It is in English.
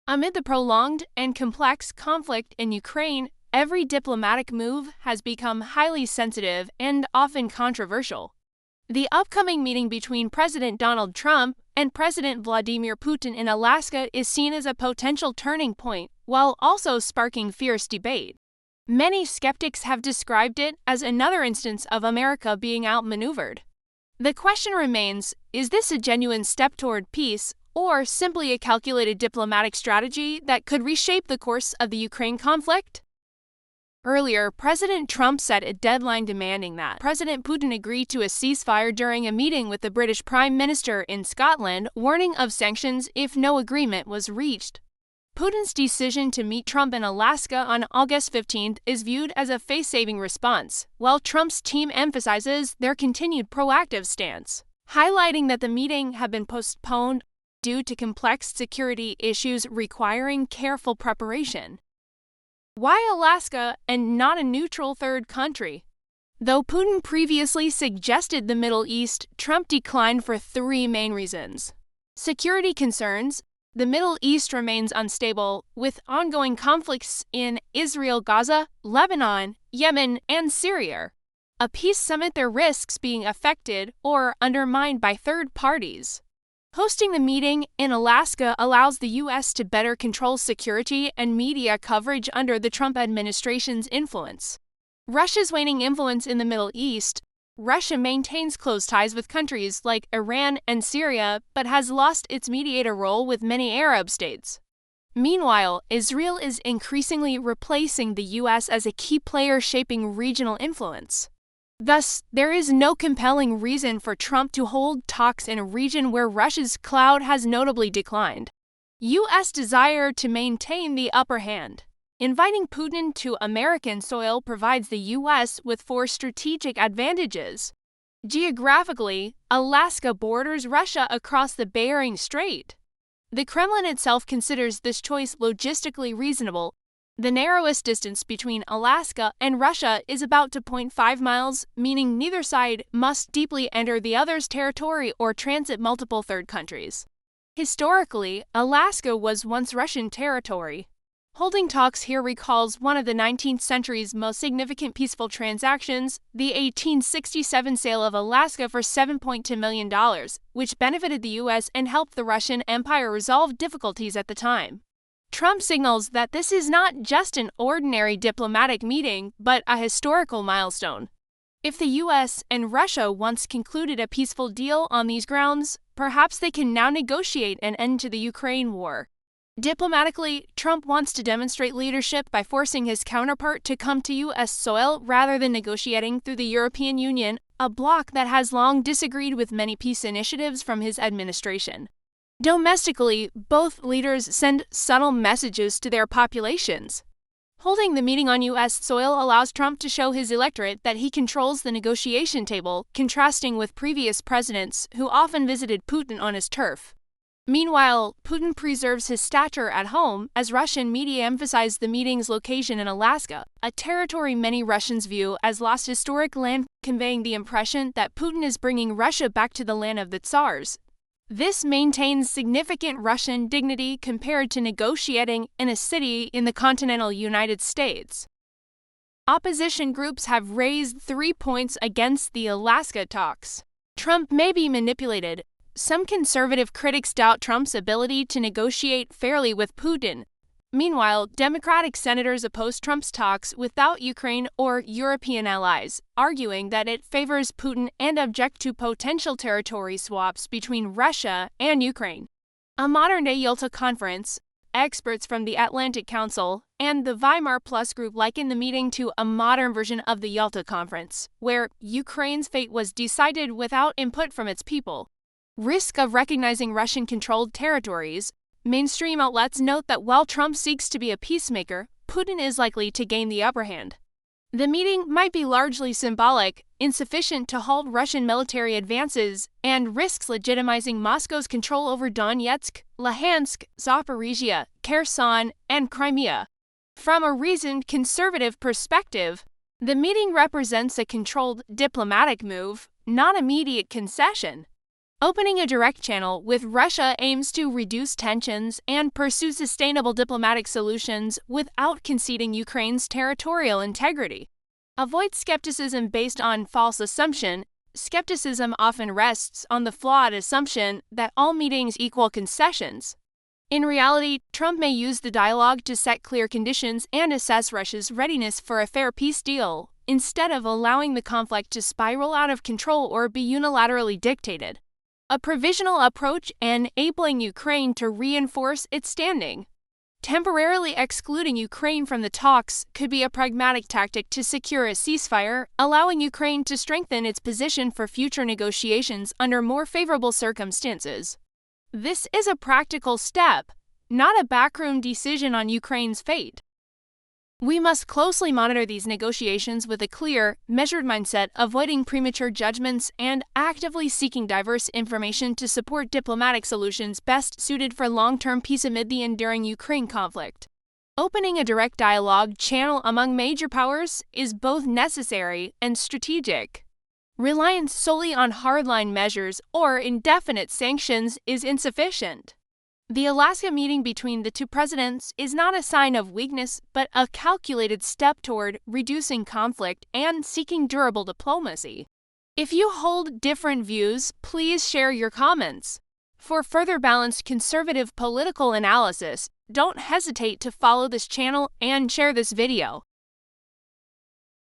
Amid the prolonged and complex conflict in Ukraine, every diplomatic move has become highly sensitive and often controversial. The upcoming meeting between President Donald Trump and President Vladimir Putin in Alaska is seen as a potential turning point, while also sparking fierce debate. Many skeptics have described it as another instance of America being outmaneuvered. The question remains, is this a genuine step toward peace, or simply a calculated diplomatic strategy that could reshape the course of the Ukraine conflict? Earlier, President Trump set a deadline demanding that President Putin agree to a ceasefire during a meeting with the British Prime Minister in Scotland, warning of sanctions if no agreement was reached. Putin's decision to meet Trump in Alaska on August 15th is viewed as a face-saving response, while Trump's team emphasizes their continued proactive stance, highlighting that the meeting had been postponed due to complex security issues requiring careful preparation. Why Alaska and not a neutral third country? Though Putin previously suggested the Middle East, Trump declined for three main reasons. Security concerns. The Middle East remains unstable, with ongoing conflicts in Israel, Gaza, Lebanon, Yemen, and Syria. A peace summit there risks being affected or undermined by third parties. Hosting the meeting in Alaska allows the U.S. to better control security and media coverage under the Trump administration's influence. Russia's waning influence in the Middle East. Russia maintains close ties with countries like Iran and Syria, but has lost its mediator role with many Arab states. Meanwhile, Israel is increasingly replacing the U.S. as a key player shaping regional influence. Thus, there is no compelling reason for Trump to hold talks in a region where Russia's clout has notably declined. U.S. desire to maintain the upper hand. Inviting Putin to American soil provides the U.S. with four strategic advantages. Geographically, Alaska borders Russia across the Bering Strait. The Kremlin itself considers this choice logistically reasonable. The narrowest distance between Alaska and Russia is about 2.5 miles, meaning neither side must deeply enter the other's territory or transit multiple third countries. Historically, Alaska was once Russian territory. Holding talks here recalls one of the 19th century's most significant peaceful transactions, the 1867 sale of Alaska for $7.2 million, which benefited the U.S. and helped the Russian Empire resolve difficulties at the time. Trump signals that this is not just an ordinary diplomatic meeting, but a historical milestone. If the U.S. and Russia once concluded a peaceful deal on these grounds, perhaps they can now negotiate an end to the Ukraine war. Diplomatically, Trump wants to demonstrate leadership by forcing his counterpart to come to U.S. soil rather than negotiating through the European Union, a bloc that has long disagreed with many peace initiatives from his administration. Domestically, both leaders send subtle messages to their populations. Holding the meeting on U.S. soil allows Trump to show his electorate that he controls the negotiation table, contrasting with previous presidents who often visited Putin on his turf. Meanwhile, Putin preserves his stature at home as Russian media emphasize the meeting's location in Alaska, a territory many Russians view as lost historic land, conveying the impression that Putin is bringing Russia back to the land of the Tsars. This maintains significant Russian dignity compared to negotiating in a city in the continental United States. Opposition groups have raised 3 points against the Alaska talks. Trump may be manipulated. Some conservative critics doubt Trump's ability to negotiate fairly with Putin. Meanwhile, Democratic senators oppose Trump's talks without Ukraine or European allies, arguing that it favors Putin and object to potential territory swaps between Russia and Ukraine. A modern-day Yalta conference, experts from the Atlantic Council, and the Weimar Plus group liken the meeting to a modern version of the Yalta Conference, where Ukraine's fate was decided without input from its people. Risk of recognizing Russian-controlled territories. Mainstream outlets note that while Trump seeks to be a peacemaker, Putin is likely to gain the upper hand. The meeting might be largely symbolic, insufficient to halt Russian military advances, and risks legitimizing Moscow's control over Donetsk, Luhansk, Zaporizhia, Kherson, and Crimea. From a reasoned conservative perspective, the meeting represents a controlled diplomatic move, not immediate concession. Opening a direct channel with Russia aims to reduce tensions and pursue sustainable diplomatic solutions without conceding Ukraine's territorial integrity. Avoid skepticism based on false assumption. Skepticism often rests on the flawed assumption that all meetings equal concessions. In reality, Trump may use the dialogue to set clear conditions and assess Russia's readiness for a fair peace deal, instead of allowing the conflict to spiral out of control or be unilaterally dictated. A provisional approach enabling Ukraine to reinforce its standing. Temporarily excluding Ukraine from the talks could be a pragmatic tactic to secure a ceasefire, allowing Ukraine to strengthen its position for future negotiations under more favorable circumstances. This is a practical step, not a backroom decision on Ukraine's fate. We must closely monitor these negotiations with a clear, measured mindset, avoiding premature judgments and actively seeking diverse information to support diplomatic solutions best suited for long-term peace amid the enduring Ukraine conflict. Opening a direct dialogue channel among major powers is both necessary and strategic. Reliance solely on hardline measures or indefinite sanctions is insufficient. The Alaska meeting between the two presidents is not a sign of weakness, but a calculated step toward reducing conflict and seeking durable diplomacy. If you hold different views, please share your comments. For further balanced conservative political analysis, don't hesitate to follow this channel and share this video.